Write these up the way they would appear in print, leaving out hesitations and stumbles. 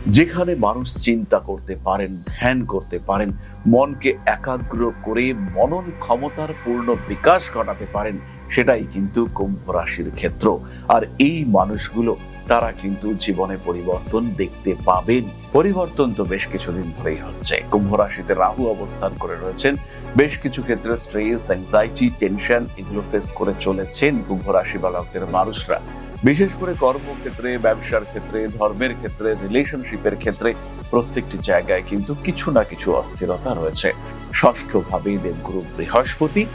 যেখানে মানুষ চিন্তা করতে পারেন, ধ্যান করতে পারেন, মনকে একাগ্র করে মনন ক্ষমতার পূর্ণ বিকাশ ঘটাতে পারেন, সেটাই কিন্তু কুম্ভ রাশির ক্ষেত্র। আর এই মানুষগুলো তারা কিন্তু জীবনে পরিবর্তন দেখতে পাবেন। পরিবর্তন তো বেশ কিছুদিন ধরেই হচ্ছে। কুম্ভ রাশিতে রাহু অবস্থান করে রয়েছেন। বেশ কিছু ক্ষেত্রে স্ট্রেস, অ্যাংজাইটি, টেনশন এগুলো ফেস করে চলেছেন কুম্ভ রাশি বা লগ্নের মানুষরা। বিশেষ করে কর্মক্ষেত্রে, ব্যবসার ক্ষেত্রে, ধর্মের ক্ষেত্রে, রিলেশনশিপের ক্ষেত্রে প্রত্যেকটি জায়গায় কিন্তু কিছু না কিছু অস্থিরতা রয়েছে। ষষ্ঠ ভাবে দেবগুরু বৃহস্পতি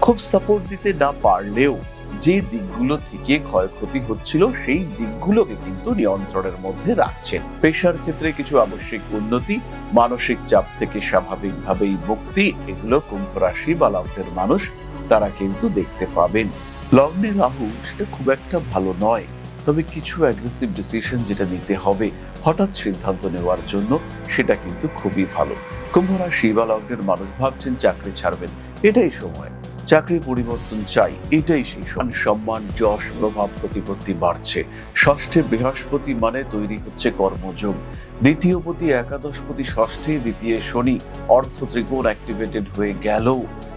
খুব সাপোর্ট দিতে না পারলেও যে দিকগুলো থেকে ক্ষয়ক্ষতি হচ্ছিল সেই দিকগুলোকে কিন্তু নিয়ন্ত্রণের মধ্যে রাখছেন। পেশার ক্ষেত্রে কিছু আবশ্যিক উন্নতি, মানসিক চাপ থেকে স্বাভাবিকভাবেই মুক্তি, এগুলো কুম্ভ রাশি বা লগ্নের মানুষ তারা কিন্তু দেখতে পাবেন। লগ্নে রাহু সেটা খুব একটা ভালো নয়, তবে কিছু অ্যাগ্রেসিভ ডিসিশন যেটা নিতে হবে হঠাৎ সিদ্ধান্ত নেওয়ার জন্য, সেটা কিন্তু খুবই ভালো। কুম্ভ রাশি বা লগ্নের মানুষ ভাবছেন চাকরি ছাড়বেন, এটাই সময়। চাকরি পরিবর্তন চাই, এটাই সেই সম্মান, যশ, প্রভাব, প্রতিপত্তি বাড়ছে। ষষ্ঠে বৃহস্পতি মানে তৈরি হচ্ছে কর্মযোগ। দ্বিতীয়পতি, একাদশপতি ষষ্ঠে, দ্বিতীয় শনি, অর্থ ত্রিকোণ অ্যাক্টিভেটেড হয়ে গেল,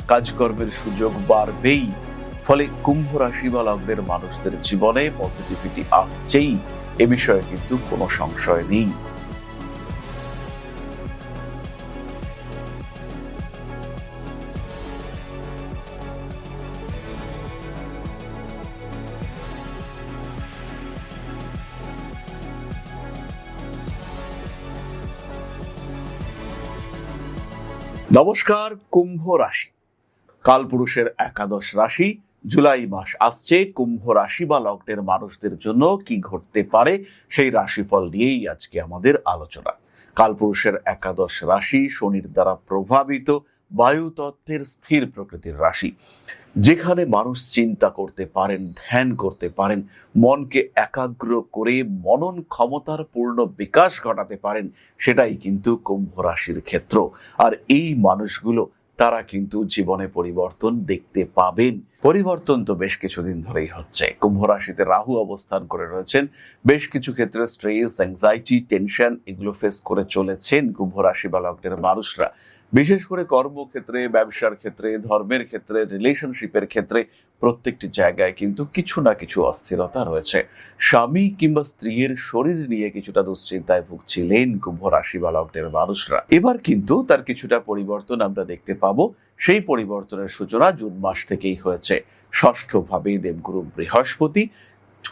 কাজকর্মের সুযোগ বাড়বেই। ফলে কুম্ভ রাশি বা লগ্নের মানুষদের জীবনে পজিটিভিটি আসছেই, এ বিষয়ে কিন্তু কোনো সংশয় নেই। নমস্কার, কুম্ভ রাশি কালপুরুষের একাদশ রাশি। জুলাই মাস আসছে, কুম্ভ রাশি বা লগ্নের মানুষদের জন্য কি ঘটতে পারে সেই রাশিফল নিয়েই আজকে আমাদের আলোচনা। কালপুরুষের একাদশ রাশি শনির দ্বারা প্রভাবিত বায়ুতত্ত্বের স্থির প্রকৃতির রাশি। যেখানে মানুষ চিন্তা করতে পারেন, ধ্যান করতে পারেন, মনকে একাগ্র করে মনন ক্ষমতার পূর্ণ বিকাশ ঘটাতে পারেন, সেটাই কিন্তু কুম্ভ রাশির ক্ষেত্র। আর এই মানুষগুলো তারা কিন্তু জীবনে পরিবর্তন দেখতে পাবেন। পরিবর্তন তো বেশ কিছুদিন ধরেই হচ্ছে। কুম্ভ রাশিতে রাহু অবস্থান করে রয়েছেন। বেশ কিছু ক্ষেত্রে স্ট্রেস, অ্যাংজাইটি, টেনশন এগুলো ফেস করে চলেছেন কুম্ভ রাশি বা লগ্নের মানুষরা। বিশেষ করে কর্মক্ষেত্রে, ব্যবসার ক্ষেত্রে, ধর্মের ক্ষেত্রে, রিলেশনশিপের ক্ষেত্রে প্রত্যেকটি জায়গায় কিন্তু কিছু না কিছু অস্থিরতা রয়েছে। স্বামী কিংবা স্ত্রীর শরীর নিয়ে কিছুটা দুশ্চিন্তায় ভুগছিলেন কুম্ভ রাশি বা লগ্নের মানুষরা। এবার কিন্তু তার কিছুটা পরিবর্তন আমরা দেখতে পাবো। সেই পরিবর্তনের সূচনা জুন মাস থেকেই হয়েছে। ষষ্ঠ ভাবে দেবগুরু বৃহস্পতি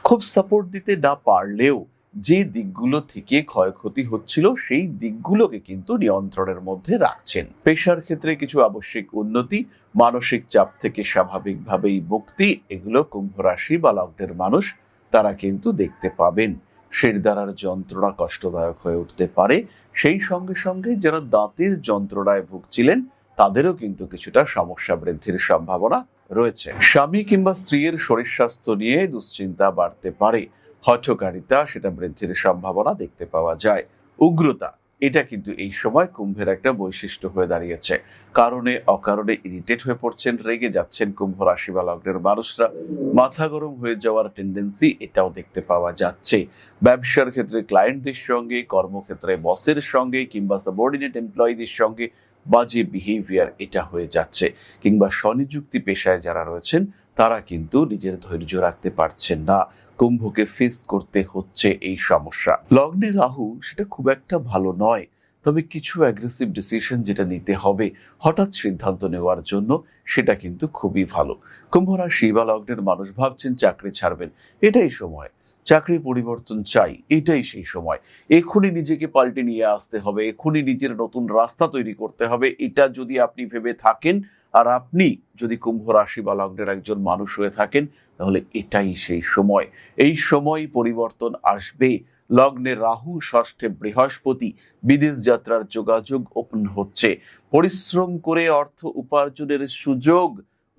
খুব সাপোর্ট দিতে না পারলেও যে দিকগুলো থেকে ক্ষয়ক্ষতি হচ্ছিল সেই দিকগুলোকে কিন্তু নিয়ন্ত্রণের মধ্যে রাখছেন। পেশার ক্ষেত্রে কিছু আবশ্যিক উন্নতি, মানসিক চাপ থেকে স্বাভাবিকভাবেই মুক্তি, এগুলো কুম্ভ রাশি বা লগ্নের মানুষ তারা কিন্তু দেখতে পাবেন। শিরদাঁড়ার যন্ত্রণা কষ্টদায়ক হয়ে উঠতে পারে। সেই সঙ্গে সঙ্গে যারা দাঁতের যন্ত্রণায় ভুগছিলেন তাদেরও কিন্তু কিছুটা সমস্যা বৃদ্ধির সম্ভাবনা রয়েছে। স্বামী কিংবা স্ত্রীর শরীর স্বাস্থ্য নিয়ে দুশ্চিন্তা বাড়তে পারে। হঠকারিতা সেটা বৃদ্ধির সম্ভাবনা দেখতে পাওয়া যায়। উগ্রতা এটা কিন্তু এই সময় কুম্ভের একটা বৈশিষ্ট্য হয়ে দাঁড়িয়েছে। কারণে অকারণে ইরিটেট হয়ে পড়ছেন, রেগে যাচ্ছেন কুম্ভ রাশি বা লগ্নের মানুষরা। মাথা গরম হয়ে যাওয়ার টেন্ডেন্সি এটাও দেখতে পাওয়া যাচ্ছে। ব্যবসার ক্ষেত্রে ক্লায়েন্টদের সঙ্গে, কর্মক্ষেত্রে বসের সঙ্গে কিংবা সাবঅর্ডিনেট এমপ্লয়িদের সঙ্গে বাজে বিহেভিয়ার এটা হয়ে যাচ্ছে। কিংবা স্বনিযুক্তি পেশায় যারা রয়েছেন তারা কিন্তু নিজের ধৈর্য রাখতে পারছেন না। কুম্ভকে ফেস করতে হচ্ছে এই সমস্যা। লগ্নে রাহু সেটা খুব একটা ভালো নয়, তবে কিছু অ্যাগ্রেসিভ ডিসিশন যেটা নিতে হবে হঠাৎ সিদ্ধান্ত নেওয়ার জন্য, সেটা কিন্তু খুবই ভালো। কুম্ভ রাশি বা লগ্নের মানুষ ভাবছেন চাকরি ছাড়বেন, এটাই সময়। চাকরি পরিবর্তন চাই, এটাই সেই সময়। এখনই নিজেকে পাল্টে নিয়ে আসতে হবে, এখনই নিজের নতুন রাস্তা তৈরি করতে হবে, এটা যদি আপনি ভেবে থাকেন আর আপনি যদি কুম্ভ রাশি বা লগ্নের একজন মানুষ হয়ে থাকেন, তাহলে এটাই সেই সময়। এই সময় পরিবর্তন আসবে। লগ্নে রাহু, ষষ্ঠে বৃহস্পতি, বিদেশ যাত্রার যোগাযোগ ওপেন হচ্ছে। পরিশ্রম করে অর্থ উপার্জনের সুযোগ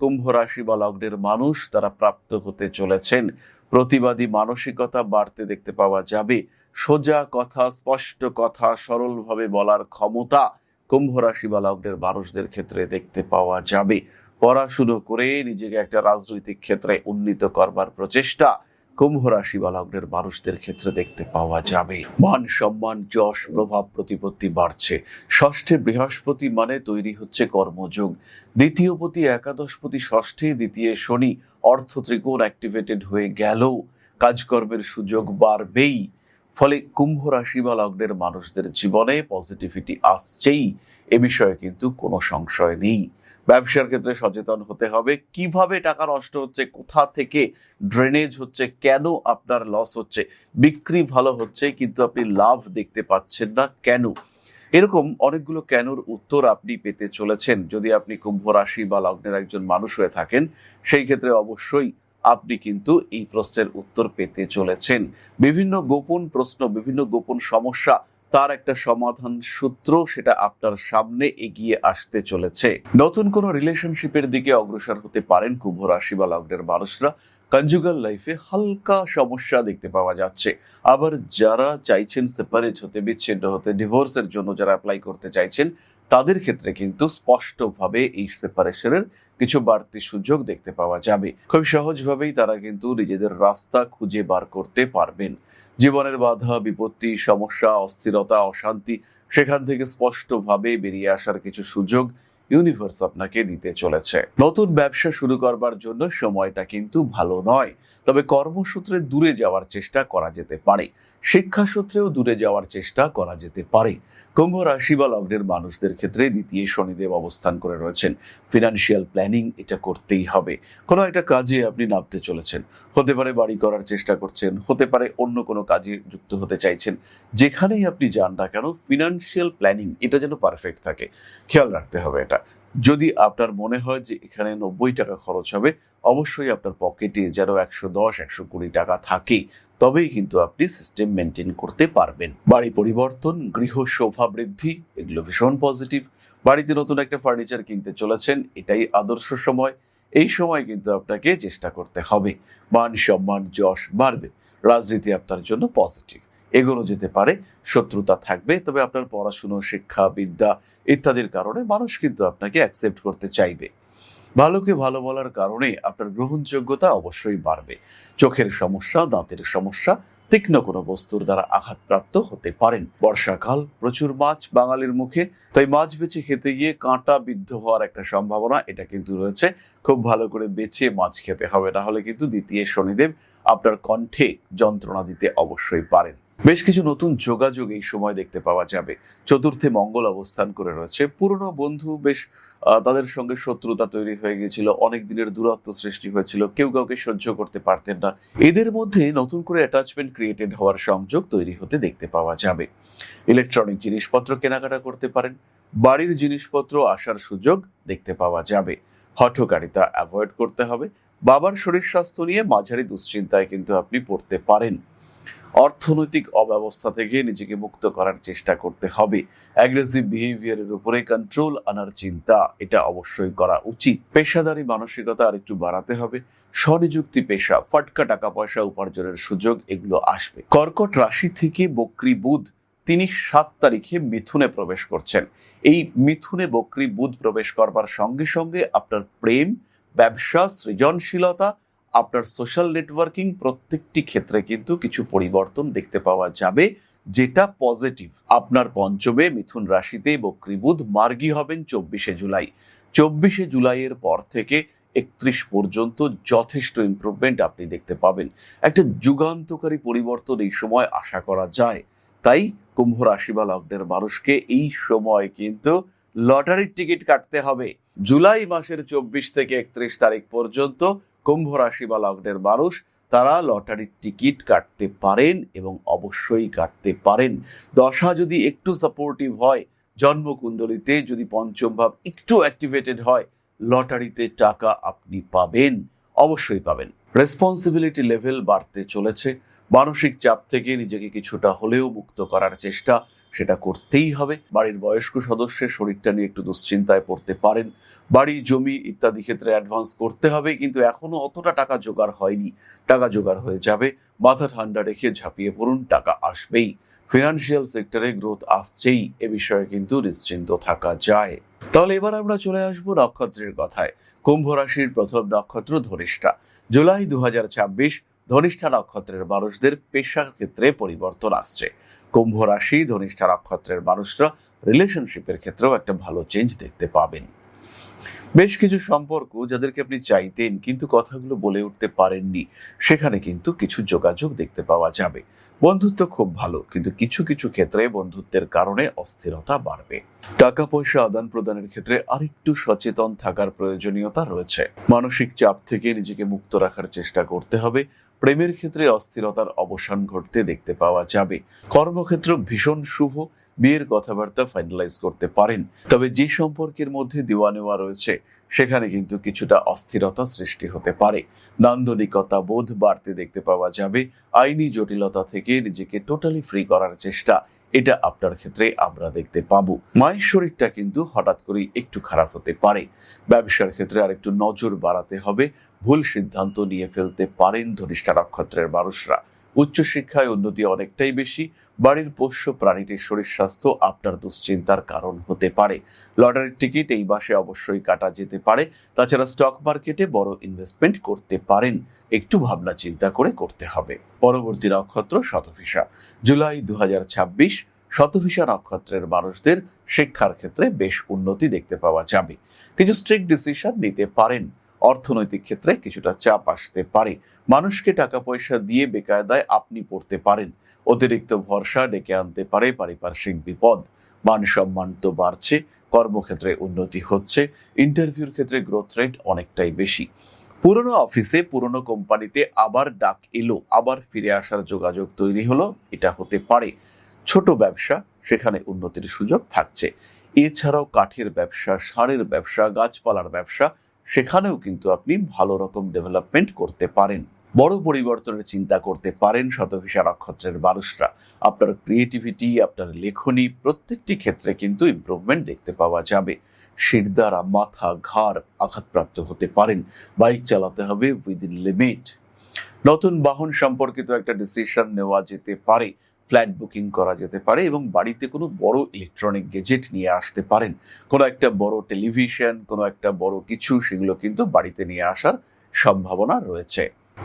কুম্ভ রাশি বা লগ্নের মানুষ তারা প্রাপ্ত হতে চলেছেন। প্রতিবাদী মানসিকতা বাড়তে দেখতে পাওয়া যাবে। সোজা কথা, স্পষ্ট কথা, সরলভাবে বলার ক্ষমতা কুম্ভ রাশি বা লগ্নের মানুষদের ক্ষেত্রে দেখতে পাওয়া যাবে। পড়াশুনো করে নিজেকে একটা রাজনৈতিক ক্ষেত্রে উন্নীত করবার প্রচেষ্টা কুম্ভ রাশি বা লগ্নের মানুষদের ক্ষেত্রে দেখতে পাওয়া যাবে। মান সম্মান, যশ, প্রভাব প্রতিপত্তি বাড়ছে। ষষ্ঠে বৃহস্পতি মানে তৈরি হচ্ছে কর্মযোগ। দ্বিতীয়পতি, একাদশপতি ষষ্ঠে, দ্বিতীয় শনি, অর্থ ত্রিকোণ অ্যাক্টিভেটেড হয়ে গেলেও কাজকর্মের সুযোগ বাড়বেই। ফলে কুম্ভ রাশি বা লগ্নের মানুষদের জীবনে পজিটিভিটি আসছেই, এ বিষয়ে কিন্তু কোনো সংশয় নেই। ব্যবসার ক্ষেত্রে সচেতন হতে হবে। কিভাবে টাকা নষ্ট হচ্ছে, কোথা থেকে ড্রেনেজ হচ্ছে, কেন আপনার লস হচ্ছে, বিক্রি ভালো হচ্ছে কিন্তু আপনি লাভ দেখতে পাচ্ছেন না কেন, এরকম অনেকগুলো কেনর উত্তর আপনি পেতে চলেছেন। যদি আপনি কুম্ভ রাশি বা লগ্নের একজন মানুষ হয়ে থাকেন, সেই ক্ষেত্রে অবশ্যই আপনি কিন্তু এই প্রশ্নের উত্তর পেতে চলেছেন। বিভিন্ন গোপন প্রশ্ন, বিভিন্ন গোপন সমস্যা, তার একটা সমাধান সূত্র সেটা আপনার সামনে এগিয়ে আসতে চলেছে। নতুন কোনো রিলেশনশিপের দিকে অগ্রসর হতে পারেন কুম্ভ রাশি বা লগ্নের মানুষরা। কনজুগাল লাইফে হালকা সমস্যা দেখতে পাওয়া যাচ্ছে। আবার যারা চাইছেন সেপারেট হতে, বিচ্ছিন্ন হতে, ডিভোর্সের জন্য যারা অ্যাপ্লাই করতে চাইছেন, তাদের ক্ষেত্রে কিন্তু স্পষ্টভাবে এই সেপারেশনের কিছু বাড়তি সুযোগ দেখতে পাওয়া যাবে। খুব সহজভাবেই তারা কিন্তু নিজেদের রাস্তা খুঁজে বার করতে পারবেন। জীবনের বাধা, বিপত্তি, সমস্যা, অস্থিরতা, অশান্তি, সেখান থেকে স্পষ্টভাবে বেরিয়ে আসার কিছু সুযোগ ইউনিভার্স আপনাকে দিতে চলেছে। নতুন ব্যবসা শুরু করবার জন্য সময়টা কিন্তু ভালো নয়, তবে কর্মসূত্রে দূরে যাওয়ার চেষ্টা করা যেতে পারে। শিক্ষাসূত্রেও দূরে যাওয়ার চেষ্টা করা যেতে পারে। কুম্ভ রাশি বা লগ্নের মানুষদের ক্ষেত্রে দ্বিতীয় শনিদেব অবস্থান করে রয়েছেন। ফিনান্সিয়াল প্ল্যানিং এটা করতেই হবে। কোনো একটা কাজে আপনি নামতে চলেছেন, হতে পারে বাড়ি করার চেষ্টা করছেন, হতে পারে অন্য কোনো কাজে যুক্ত হতে চাইছেন। যেখানেই আপনি যান না কেন, ফিনান্সিয়াল প্ল্যানিং এটা যেন পারফেক্ট থাকে, খেয়াল রাখতে হবে এটা। যদি আপনার মনে হয় যে এখানে 90 টাকা খরচ হবে, অবশ্যই আপনার পকেটে যেন 110-120 টাকা থাকে, তবেই কিন্তু আপনি সিস্টেম মেনটেন করতে পারবেন। বাড়ি পরিবর্তন, গৃহ শোভা বৃদ্ধি, এগুলো ভীষণ পজিটিভ। বাড়িতে নতুন একটা ফার্নিচার কিনতে চলেছেন, এটাই আদর্শ সময়। এই সময় কিন্তু আপনাকে চেষ্টা করতে হবে। মান সম্মান, যশ বাড়বে। রাজনীতি আপনার জন্য পজিটিভ, এগোনো যেতে পারে। শত্রুতা থাকবে, তবে আপনার পড়াশুনো, শিক্ষা, বিদ্যা ইত্যাদির কারণে মানুষ কিন্তু আপনাকে অ্যাকসেপ্ট করতে চাইবে। ভালোকে ভালো বলার কারণে আপনার গ্রহণযোগ্যতা অবশ্যই বাড়বে। চোখের সমস্যা, দাঁতের সমস্যা, তীক্ষ্ণ কোনো বস্তুর দ্বারা আঘাতপ্রাপ্ত হতে পারেন। বর্ষাকাল, প্রচুর মাছ বাঙালির মুখে, তাই মাছ বেছে খেতে গিয়ে কাঁটা বিদ্ধ হওয়ার একটা সম্ভাবনা এটা কিন্তু রয়েছে। খুব ভালো করে বেছে মাছ খেতে হবে, না হলে কিন্তু দ্বিতীয় শনিদেব আপনার কণ্ঠে যন্ত্রণা দিতে অবশ্যই পারেন। বেশ কিছু নতুন যোগাযোগ এই সময় দেখতে পাওয়া যাবে। চতুর্থে মঙ্গল অবস্থান করে রয়েছে। পুরনো বন্ধু বেশ তাদের সঙ্গে শত্রুতা তৈরি হয়ে গিয়েছিল, অনেক দিনের দূরত্ব সৃষ্টি হয়েছিল, কেউ কাউকে সহ্য করতে পারতেন না। এদের মধ্যে নতুন করে অ্যাটাচমেন্ট ক্রিয়েটেড হওয়ার সংযোগ তৈরি হতে দেখতে পাওয়া যাবে। ইলেকট্রনিক জিনিসপত্র কেনাকাটা করতে পারেন। বাড়ির জিনিসপত্র আসার সুযোগ দেখতে পাওয়া যাবে। হঠকারিতা অ্যাভয়েড করতে হবে। বাবার শরীর স্বাস্থ্য নিয়ে মাঝারি দুশ্চিন্তায় কিন্তু আপনি পড়তে পারেন। অর্থনৈতিক অব্যবস্থা থেকে নিজেকে মুক্ত করার চেষ্টা করতে হবে। অ্যাগ্রেসিভ বিহেভিয়ারের উপরে কন্ট্রোল আনার চিন্তা এটা অবশ্যই করা উচিত। পেশাদারি মানসিকতা আরেকটু বাড়াতে হবে। স্বনিযুক্তি পেশা, ফাটকা টাকা পয়সা উপার্জনের সুযোগ এগুলো আসবে। কর্কট রাশি থেকে বক্রী বুধ তিনি 7 তারিখে মিথুনে প্রবেশ করছেন। এই মিথুনে বক্রী বুধ প্রবেশ করবার সঙ্গে সঙ্গে আপনার প্রেম, ব্যবসা, সৃজনশীলতা, আপনার সোশ্যাল নেটওয়ার্কিং প্রত্যেকটি ক্ষেত্রে কিন্তু কিছু পরিবর্তন দেখতে পাওয়া যাবে, যেটা পজিটিভ। আপনার পঞ্চমে মিথুন রাশিতে বক্রী বুধ মার্গী হবেন 24শে জুলাই। 24শে জুলাইয়ের পর থেকে 31 পর্যন্ত যথেষ্ট ইমপ্রুভমেন্ট আপনি দেখতে পাবেন। একটা যুগান্তকারী পরিবর্তন এই সময় আশা করা যায়। তাই কুম্ভ রাশি বা লগ্নের মানুষকে এই সময় কিন্তু লটারির টিকিট কাটতে হবে। জুলাই মাসের 24 থেকে 31 তারিখ পর্যন্ত কুম্ভ রাশি বা লগ্নের মানুষ তারা লটারির টিকিট কাটতে পারেন এবং অবশ্যই কাটতে পারেন। দশা যদি একটু সাপোর্টিভ হয়, জন্মকুণ্ডলিতে যদি পঞ্চম ভাব একটু অ্যাক্টিভেটেড হয়, লটারিতে টাকা আপনি পাবেন, অবশ্যই পাবেন। রেসপন্সিবিলিটি লেভেল বাড়তে চলেছে। মানসিক চাপ থেকে নিজেকে কিছুটা হলেও মুক্ত করার চেষ্টা সেটা করতেই হবে। বাড়ির বয়স্ক সদস্যের শরীরটা নিয়ে একটু দুশ্চিন্তায় পড়তে পারেন। বাড়ি, জমি ইত্যাদি ক্ষেত্রে অ্যাডভান্স করতে হবে, কিন্তু এখনো অতটা টাকা জোগাড় হয়নি। টাকা জোগাড় হয়ে যাবে। মাথা ঠান্ডা রেখে ঝাঁপিয়ে পড়ুন, টাকা আসবেই। ফিনান্সিয়াল সেক্টরে গ্রোথ আসছেই, এ বিষয়ে কিন্তু নিশ্চিন্ত থাকা যায়। তাহলে এবার আমরা চলে আসবো নক্ষত্রের কথায়। কুম্ভ রাশির প্রথম নক্ষত্র ধনিষ্ঠা। জুলাই 2026 ধনিষ্ঠা নক্ষত্রের মানুষদের পেশা ক্ষেত্রে পরিবর্তন আসছে। কুম্ভ রাশি ধনিষ্ঠা নক্ষত্রের মানুষরা রিলেশনশিপের ক্ষেত্রেও একটা ভালো চেঞ্জ দেখতে পাবেন। বেশ কিছু সম্পর্ক যাদেরকে আপনি চাইতেন কিন্তু কথাগুলো বলে উঠতে পারেননি, সেখানে কিন্তু কিছু যোগাযোগ দেখতে পাওয়া যাবে। বন্ধুত্ব খুব ভালো, কিন্তু কিছু কিছু ক্ষেত্রে বন্ধুত্বের কারণে অস্থিরতা বাড়বে। টাকা পয়সা আদান প্রদানের ক্ষেত্রে আরেকটু সচেতন থাকার প্রয়োজনীয়তা রয়েছে। মানসিক চাপ থেকে নিজেকে মুক্ত রাখার চেষ্টা করতে হবে। প্রেমের ক্ষেত্রে অস্থিরতার অবসান ঘটতে দেখতে পাওয়া যাবে। কর্মক্ষেত্র ভীষণ শুভ, বিয়ের কথাবার্তা ফাইনালাইজ করতে পারেন। তবে যে সম্পর্কের মধ্যে দেওয়া নেওয়া রয়েছে সেখানে কিন্তু কিছুটা অস্থিরতা সৃষ্টি হতে পারে। নান্দনিকতা বোধ বাড়তে দেখতে পাওয়া যাবে। আইনি জটিলতা থেকে নিজেকে টোটালি ফ্রি করার চেষ্টা, এটা আপনার ক্ষেত্রে আমরা দেখতে পাবো। মায়ের শরীরটা কিন্তু হঠাৎ করে একটু খারাপ হতে পারে। ব্যবসার ক্ষেত্রে আরেকটু নজর বাড়াতে হবে। ভুল সিদ্ধান্ত নিয়ে ফেলতে পারেন ধনিষ্ঠা নক্ষত্রের মানুষরা। উচ্চশিক্ষায় উন্নতি অনেকটাই বেশি। বাড়ির পোষ্য প্রাণীটির শরীর স্বাস্থ্য আপনার দুশ্চিন্তার কারণ হতে পারে। লটারির টিকিট এই মাসে অবশ্যই কাটা যেতে পারে। তাছাড়া স্টক মার্কেটে বড় ইনভেস্টমেন্ট করতে পারেন, একটু ভাবনা চিন্তা করে করতে হবে। পরবর্তী নক্ষত্র শতভিষা। জুলাই 2026 শতভিষা নক্ষত্রের মানুষদের শিক্ষার ক্ষেত্রে বেশ উন্নতি দেখতে পাওয়া যাবে। কিছু স্ট্রিক্ট ডিসিশন নিতে পারেন। অর্থনৈতিক ক্ষেত্রে কিছুটা চাপ আসতে পারে। মানুষকে টাকা পয়সা দিয়ে বেকায়দায় আপনি পড়তে পারেন। অতিরিক্ত ভরসা ডেকে আনতে পারে পারিপার্শ্বিক বিপদ। মান সম্মান তো বাড়ছে, কর্মক্ষেত্রে উন্নতি হচ্ছে। ইন্টারভিউর ক্ষেত্রে গ্রোথ রেট অনেকটাই বেশি। পুরনো অফিসে পুরনো কোম্পানিতে আবার ডাক এলো, আবার ফিরে আসার যোগাযোগ তৈরি হলো, এটা হতে পারে। ছোট ব্যবসা, সেখানে উন্নতির সুযোগ থাকছে। এছাড়াও কাঠের ব্যবসা, সারের ব্যবসা, গাছপালার ব্যবসা, সেখানেও কিন্তু আপনি ভালো রকম ডেভেলপমেন্ট করতে পারেন। বড় পরিবর্তনের চিন্তা করতে পারেন শতভিষা নক্ষত্রের মানুষরা। আপনার ক্রিয়েটিভিটি, আপনার লেখনী, প্রত্যেকটি ক্ষেত্রে কিন্তু ইমপ্রুভমেন্ট দেখতে পাওয়া যাবে। শিরদাঁড়া, মাথা, ঘাড় আঘাতপ্রাপ্ত হতে পারেন। বাইক চালাতে হবে উইদিন লিমিট। নতুন বাহন সম্পর্কিত একটা ডিসিশন নেওয়া যেতে পারে। ফ্ল্যাট বুকিং করা যেতে পারে এবং বাড়িতে কোনো বড় ইলেকট্রনিক গেজেট নিয়ে আসতে পারেন। কোনো একটা বড় টেলিভিশন, কোনো একটা বড় কিছু, সেগুলো কিন্তু বাড়িতে নিয়ে আসার সম্ভাবনা রয়েছে।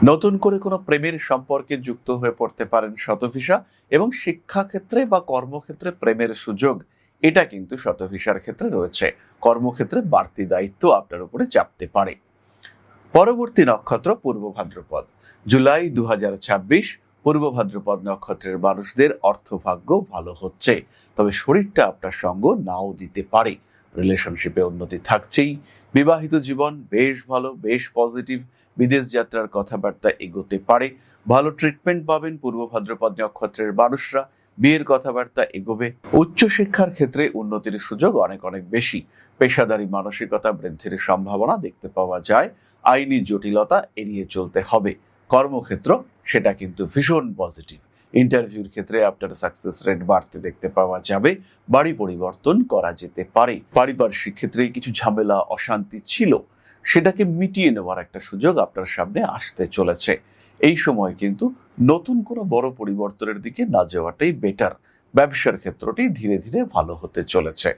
নতুন করে কোনো প্রেমের সম্পর্কে যুক্ত হয়ে পড়তে পারেন শতভিষা, এবং শিক্ষাক্ষেত্রে বা কর্মক্ষেত্রে প্রেমের সুযোগ, এটা কিন্তু শতভিষার ক্ষেত্রে রয়েছে। কর্মক্ষেত্রে বাড়তি দায়িত্ব আপনার উপরে চাপতে পারে। পরবর্তী নক্ষত্র পূর্ব ভাদ্রপদ। জুলাই 2026 পূর্ব ভাদ্রপদ নক্ষত্রের মানুষদের অর্থভাগ্য ভালো হচ্ছে, তবে শরীরটা আপনার সঙ্গ নাও দিতে পারে। রিলেশনশিপে উন্নতি থাকছেই। বিবাহিত জীবন বেশ ভালো, বেশ পজিটিভ। বিদেশ যাত্রার কথাবার্তা এগোতে পারে। ভালো ট্রিটমেন্ট পাবেন পূর্ব ভাদ্রপদ নক্ষত্রের মানুষরা। বিয়ের কথাবার্তা এগোবে। উচ্চশিক্ষার ক্ষেত্রে উন্নতির সুযোগ অনেক অনেক বেশি। পেশাদারি মানসিকতা বৃদ্ধির সম্ভাবনা দেখতে পাওয়া যায়। আইনি জটিলতা এড়িয়ে চলতে হবে। কর্মক্ষেত্র, সেটা কিন্তু ভীষণ পজিটিভ। ইন্টারভিউর ক্ষেত্রে আপনার সাকসেস রেট বাড়তে দেখতে পাওয়া যাবে। বাড়ি পরিবর্তন করা যেতে পারে। পারিপার্শ্বিক ক্ষেত্রে কিছু ঝামেলা অশান্তি ছিল, সেটাকে মিটিয়ে নেওয়ার একটা সুযোগ আপনার সামনে আসতে চলেছে। এই সময় কিন্তু নতুন কোনো বড় পরিবর্তনের দিকে না যাওয়াটাই বেটার। ব্যবসার ক্ষেত্রটি ধীরে ধীরে ভালো হতে চলেছে।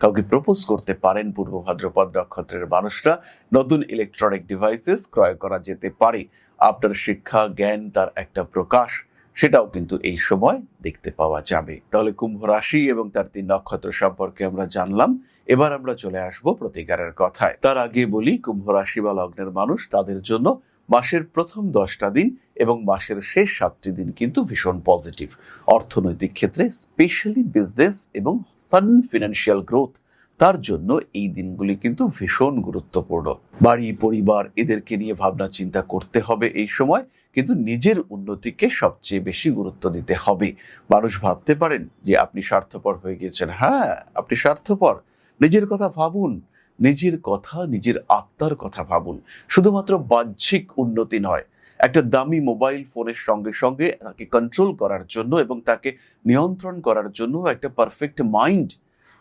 কাউকে প্রপোজ করতে পারেন পূর্ব ভাদ্রপদ নক্ষত্রের মানুষরা। নতুন ইলেকট্রনিক ডিভাইসেস ক্রয় করা যেতে পারে। আপনার শিক্ষা জ্ঞান তার একটা প্রকাশ, সেটাও কিন্তু এই সময় দেখতে পাওয়া যাবে। তাহলে কুম্ভ রাশি এবং তার 3 নক্ষত্র সম্পর্কে আমরা জানলাম। এবার আমরা চলে আসব প্রতিকারের কথায়। তার আগে বলি, কুম্ভ রাশি বা লগ্নের মানুষ, তাদের জন্য মাসের প্রথম 10টা দিন এবং মাসের শেষ 7টি দিন কিন্তু ভীষণ পজিটিভ। অর্থনৈতিক ক্ষেত্রে স্পেশালি বিজনেস এবং সাডেন ফিনান্সিয়াল গ্রোথ, তার জন্য এই দিনগুলি কিন্তু ভীষণ গুরুত্বপূর্ণ। বাড়ি পরিবার এদেরকে নিয়ে ভাবনা চিন্তা করতে হবে এই সময়, কিন্তু নিজের উন্নতিকে সবচেয়ে বেশি গুরুত্ব দিতে হবে। মানুষ ভাবতে পারেন যে আপনি স্বার্থপর হয়ে গেছেন। হ্যাঁ, আপনি স্বার্থপর। নিজের কথা ভাবুন। নিজের কথা, নিজের আত্মার কথা ভাবুন। শুধুমাত্র বাহ্যিক উন্নতি নয়, একটা দামি মোবাইল ফোনের সঙ্গে সঙ্গে তাকে কন্ট্রোল করার জন্য এবং তাকে নিয়ন্ত্রণ করার জন্য একটা পারফেক্ট মাইন্ড,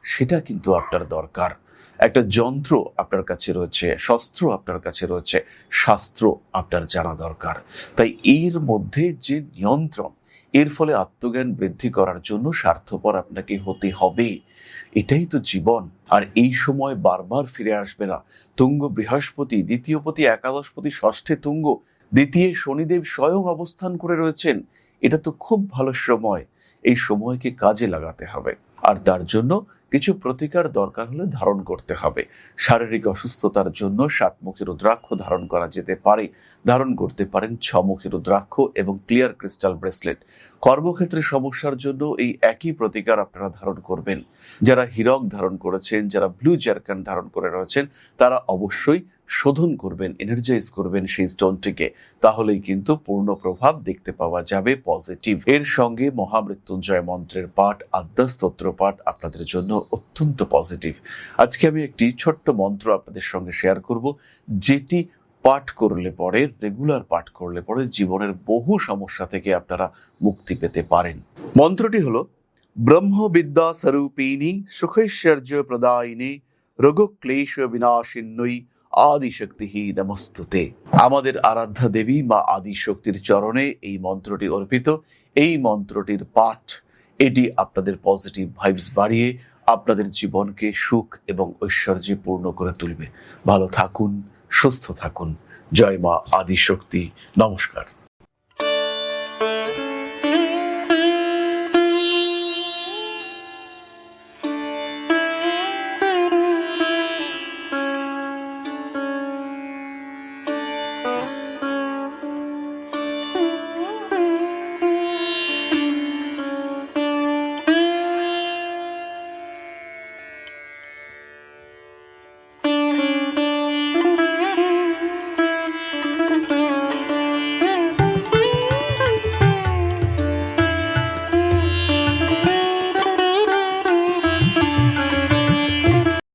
সেটা কিন্তু আপনার দরকার। একটা যন্ত্র আপনার কাছে রয়েছে, শস্ত্র আপনার কাছে রয়েছে, শাস্ত্র আপনার জানা দরকার। তাই এর মধ্যে যে নিয়ন্ত্রণ, এর ফলে আত্মজ্ঞান বৃদ্ধি করার জন্য স্বার্থপর আপনাকে হতে হবে। এটাই তো জীবন। আর এই সময় বারবার ফিরে আসবে না। তুঙ্গ বৃহস্পতি, দ্বিতীয়পতি, একাদশপতি, ষষ্ঠে তুঙ্গ, দ্বিতীয় শনিদেব স্বয়ং অবস্থান করে রয়েছেন। এটা তো খুব ভালো সময়, এই সময়কে কাজে লাগাতে হবে। আর তার জন্য কিছু প্রতিকার দরকার হলে ধারণ করতে হবে। শারীরিক অসুস্থতার জন্য 7মুখী রুদ্রাক্ষ ধারণ করা যেতে পারে। ধারণ করতে পারেন 6মুখী রুদ্রাক্ষ এবং ক্লিয়ার ক্রিস্টাল ব্রেসলেট। কর্মক্ষেত্রে সমস্যার জন্য এই একই প্রতিকার আপনারা ধারণ করবেন। যারা হীরক ধারণ করেছেন, যারা ব্লু জারকান ধারণ করে রয়েছেন, তারা অবশ্যই শোধন করবেন, এনার্জাইজ করবেন সেই স্টোনটিকে। তাহলেই কিন্তু পূর্ণ প্রভাব দেখতে পাওয়া যাবে পজিটিভ। এর সঙ্গে মহামৃত্যুঞ্জয় মন্ত্রের পাঠ, আদ্যাস্তোত্র পাঠ আপনাদের জন্য অত্যন্ত পজিটিভ। আজকে আমি একটি ছোট্ট মন্ত্র আপনাদের সঙ্গে শেয়ার করব, যেটি পাঠ করলে পরে, রেগুলার পাঠ করলে পরে জীবনের বহু সমস্যা থেকে আপনারা মুক্তি পেতে পারেন। মন্ত্রটি হলো ব্রহ্মবিদ্যা স্বরূপিণী সুখৈশ্বর্য প্রদায়িনী রোগক্লেশ বিনাশিন্যই আদিশক্তি নমস্তুতে। আমাদের আরাধ্যা দেবী মা আদিশক্তির চরণে এই মন্ত্রটি অর্পিত। এই মন্ত্রটির পাঠ এটি আপনাদের পজিটিভ ভাইবস বাড়িয়ে আপনাদের জীবনকে সুখ এবং ঐশ্বর্যে পূর্ণ করে তুলবে। ভালো থাকুন, সুস্থ থাকুন। জয় মা আদিশক্তি। নমস্কার।